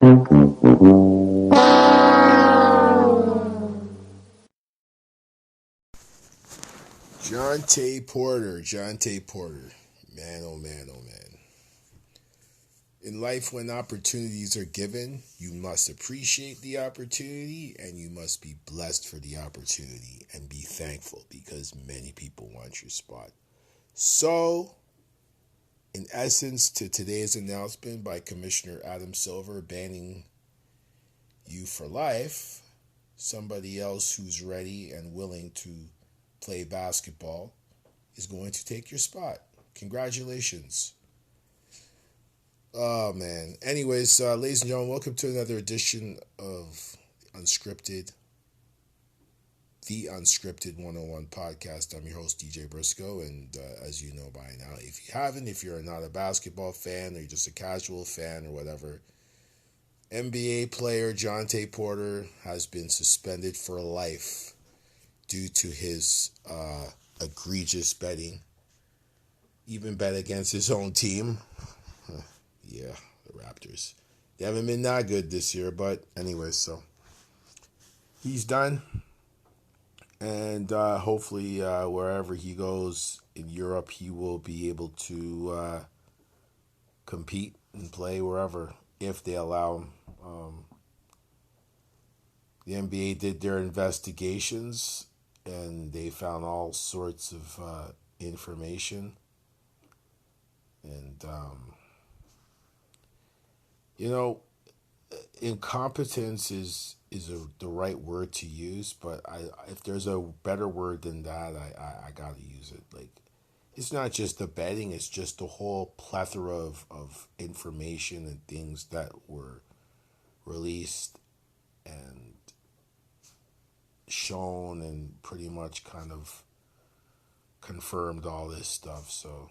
John Tay Porter. Man, oh man, oh man. In life, when opportunities are given, you must appreciate the opportunity and you must be blessed for the opportunity and be thankful because many people want your spot. So, in essence, to today's announcement by Commissioner Adam Silver banning you for life, somebody else who's ready and willing to play basketball is going to take your spot. Congratulations. Oh, man. Anyways, ladies and gentlemen, welcome to another edition of Unscripted, the Unscripted 101 podcast. I'm your host, DJ Briscoe, and as you know by now, if you haven't, if you're not a basketball fan or you're just a casual fan or whatever, NBA player John Tay Porter has been suspended for life due to his egregious betting. Even bet against his own team. Yeah, the Raptors. They haven't been that good this year, but anyways, so he's done. And hopefully wherever he goes in Europe, he will be able to compete and play wherever, if they allow him. The NBA did their investigations, and they found all sorts of information. And, incompetence is the right word to use, but if there's a better word than that, I gotta use it. Like, it's not just the betting, it's just the whole plethora of information and things that were released and shown and pretty much kind of confirmed all this stuff. So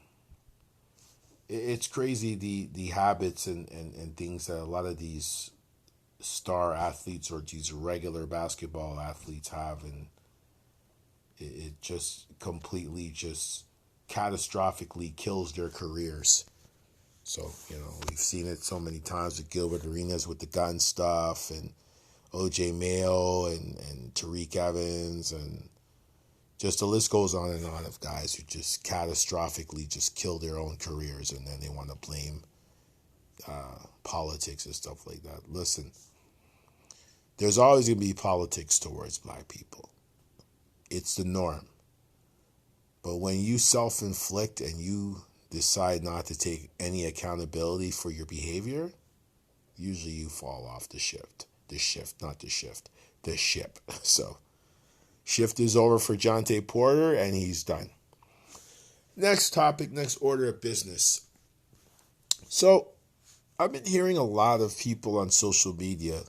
it's crazy the habits and things that a lot of these star athletes or these regular basketball athletes have, and it just completely just catastrophically kills their careers. So, we've seen it so many times with Gilbert Arenas with the gun stuff, and OJ Mayo and Tariq Evans, and just the list goes on and on of guys who just catastrophically just kill their own careers, and then they want to blame politics and stuff like that. Listen, there's always going to be politics towards black people. It's the norm. But when you self-inflict and you decide not to take any accountability for your behavior, usually you fall off the ship. So, shift is over for John Tay Porter, and he's done. Next topic, next order of business. So, I've been hearing a lot of people on social media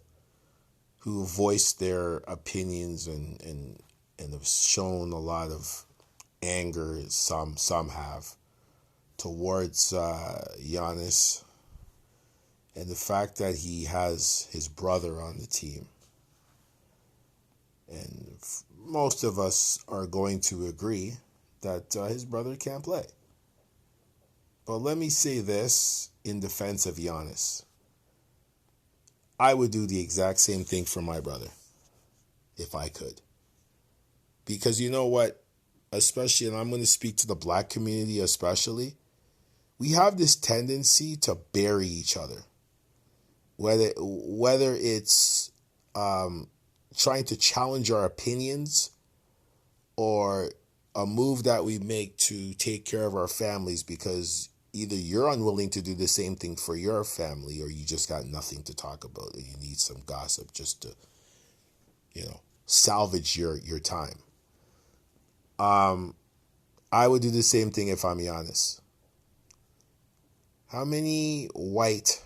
who voiced their opinions and have shown a lot of anger, some have, towards Giannis and the fact that he has his brother on the team. And most of us are going to agree that his brother can't play. But let me say this in defense of Giannis. I would do the exact same thing for my brother if I could. Because you know what? Especially, and I'm going to speak to the black community especially, we have this tendency to bury each other. Whether it's trying to challenge our opinions or a move that we make to take care of our families because either you're unwilling to do the same thing for your family or you just got nothing to talk about and you need some gossip just to, salvage your time. I would do the same thing if I'm Giannis. How many white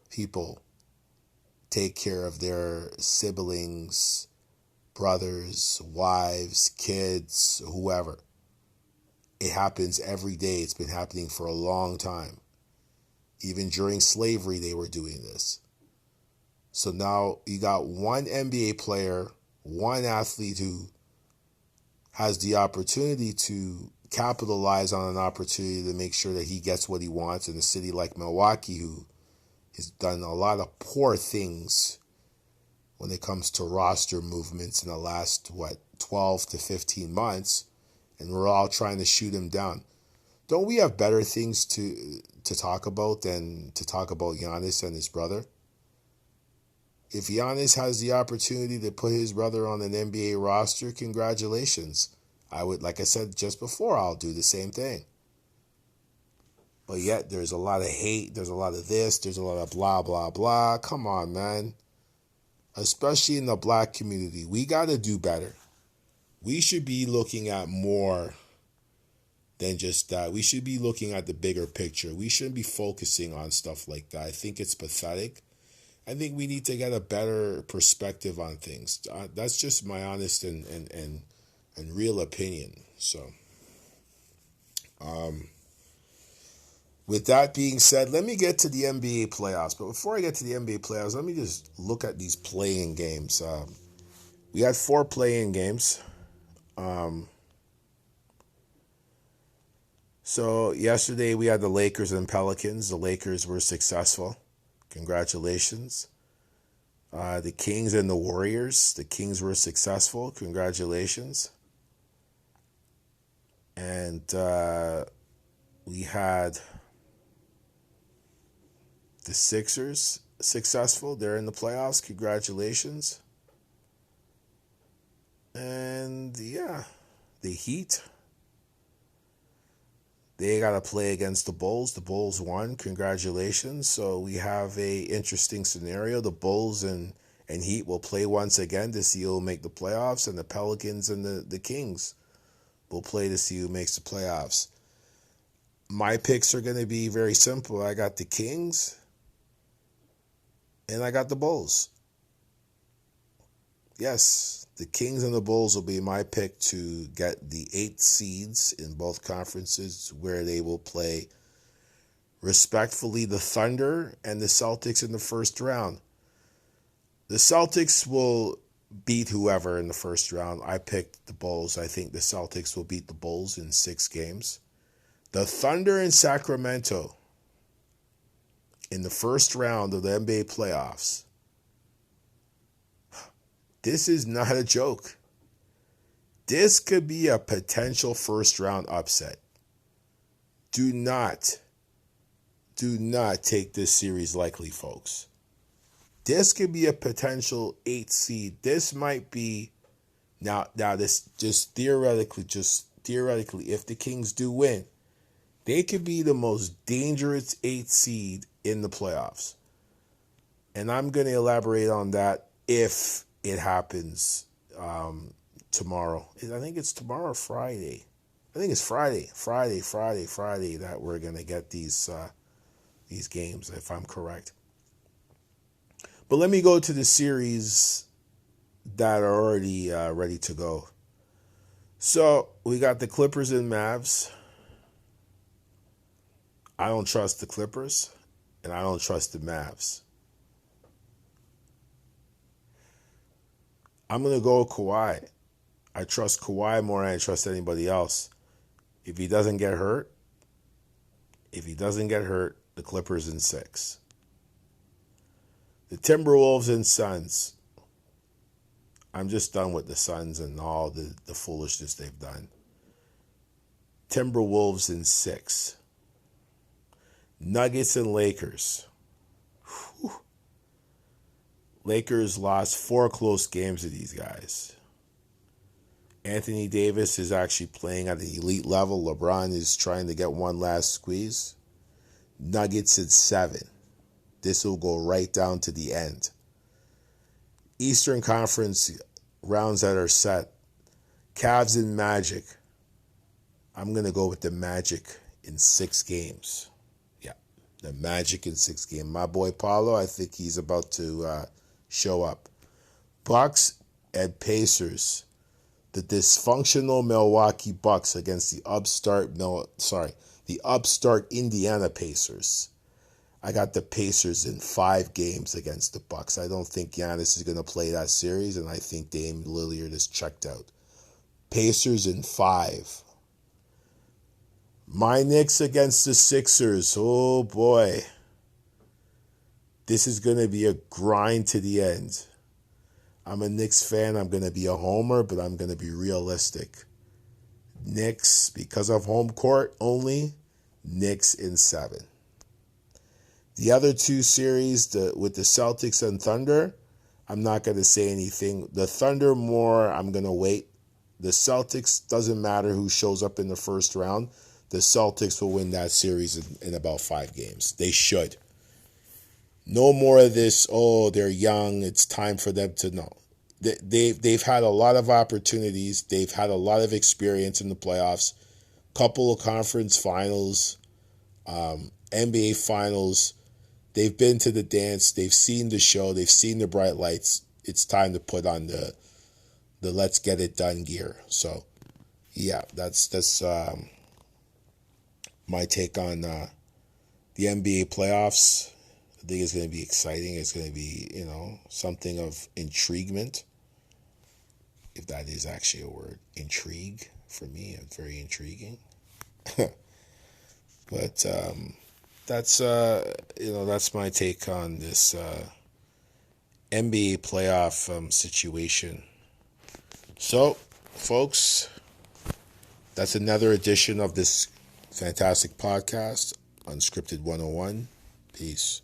people take care of their siblings, brothers, wives, kids, whoever? It happens every day. It's been happening for a long time. Even during slavery, they were doing this. So now you got one NBA player, one athlete who has the opportunity to capitalize on an opportunity to make sure that he gets what he wants in a city like Milwaukee, who He's done a lot of poor things when it comes to roster movements in the last, 12 to 15 months, and we're all trying to shoot him down. Don't we have better things to talk about than to talk about Giannis and his brother? If Giannis has the opportunity to put his brother on an NBA roster, congratulations. I would, like I said just before, I'll do the same thing. But yet there's a lot of hate, there's a lot of this, there's a lot of blah, blah, blah. Come on, man. Especially in the black community, we got to do better. We should be looking at more than just that. We should be looking at the bigger picture. We shouldn't be focusing on stuff like that. I think it's pathetic. I think we need to get a better perspective on things. That's just my honest and real opinion. So, with that being said, let me get to the NBA playoffs. But before I get to the NBA playoffs, let me just look at these play-in games. We had 4 play-in games. So yesterday we had the Lakers and Pelicans. The Lakers were successful. Congratulations. The Kings and the Warriors. The Kings were successful. Congratulations. And we had the Sixers successful. They're in the playoffs. Congratulations. And yeah, the Heat. They got to play against the Bulls. The Bulls won. Congratulations. So we have a interesting scenario. The Bulls and Heat will play once again to see who will make the playoffs. And the Pelicans and the Kings will play to see who makes the playoffs. My picks are going to be very simple. I got the Kings and I got the Bulls. Yes, the Kings and the Bulls will be my pick to get the 8 seeds in both conferences, where they will play respectfully the Thunder and the Celtics in the first round. The Celtics will beat whoever in the first round. I picked the Bulls. I think the Celtics will beat the Bulls in 6 games. The Thunder in Sacramento in the first round of the NBA playoffs. This is not a joke. This could be a potential first round upset. Do not take this series lightly, folks. This could be a potential 8 seed. This might be, now this just theoretically, if the Kings do win, they could be the most dangerous 8 seed in the playoffs. And I'm going to elaborate on that if it happens tomorrow. I think it's tomorrow or Friday. I think it's Friday that we're going to get these games, if I'm correct. But let me go to the series that are already ready to go. So we got the Clippers and Mavs. I don't trust the Clippers, and I don't trust the Mavs. I'm going to go with Kawhi. I trust Kawhi more than I trust anybody else. If he doesn't get hurt, the Clippers in 6. The Timberwolves and Suns. I'm just done with the Suns and all the foolishness they've done. Timberwolves in 6. Nuggets and Lakers. Whew. Lakers lost 4 close games to these guys. Anthony Davis is actually playing at the elite level. LeBron is trying to get one last squeeze. Nuggets at 7. This will go right down to the end. Eastern Conference rounds that are set. Cavs and Magic. I'm going to go with the Magic in 6 games. Yeah, the Magic in 6 games. My boy Paulo, I think he's about to show up. Bucks and Pacers. The dysfunctional Milwaukee Bucks against the upstart Indiana Pacers. I got the Pacers in 5 games against the Bucks. I don't think Giannis is going to play that series, and I think Dame Lillard is checked out. Pacers in 5. My Knicks against the Sixers. Oh, boy. This is going to be a grind to the end. I'm a Knicks fan. I'm going to be a homer, but I'm going to be realistic. Knicks, because of home court only, Knicks in 7. The other 2 series, with the Celtics and Thunder, I'm not going to say anything. The Thunder more, I'm going to wait. The Celtics, doesn't matter who shows up in the first round. The Celtics will win that series in about 5 games. They should. No more of this, oh, they're young, it's time for them to know. They've had a lot of opportunities. They've had a lot of experience in the playoffs. Couple of conference finals, NBA finals. They've been to the dance. They've seen the show. They've seen the bright lights. It's time to put on the let's get it done gear. So, yeah, that's my take on the NBA playoffs. I think it's going to be exciting. It's going to be, something of intriguement, if that is actually a word. Intrigue, for me, it's very intriguing. But that's my take on this NBA playoff situation. So, folks, that's another edition of this fantastic podcast, Unscripted 101. Peace.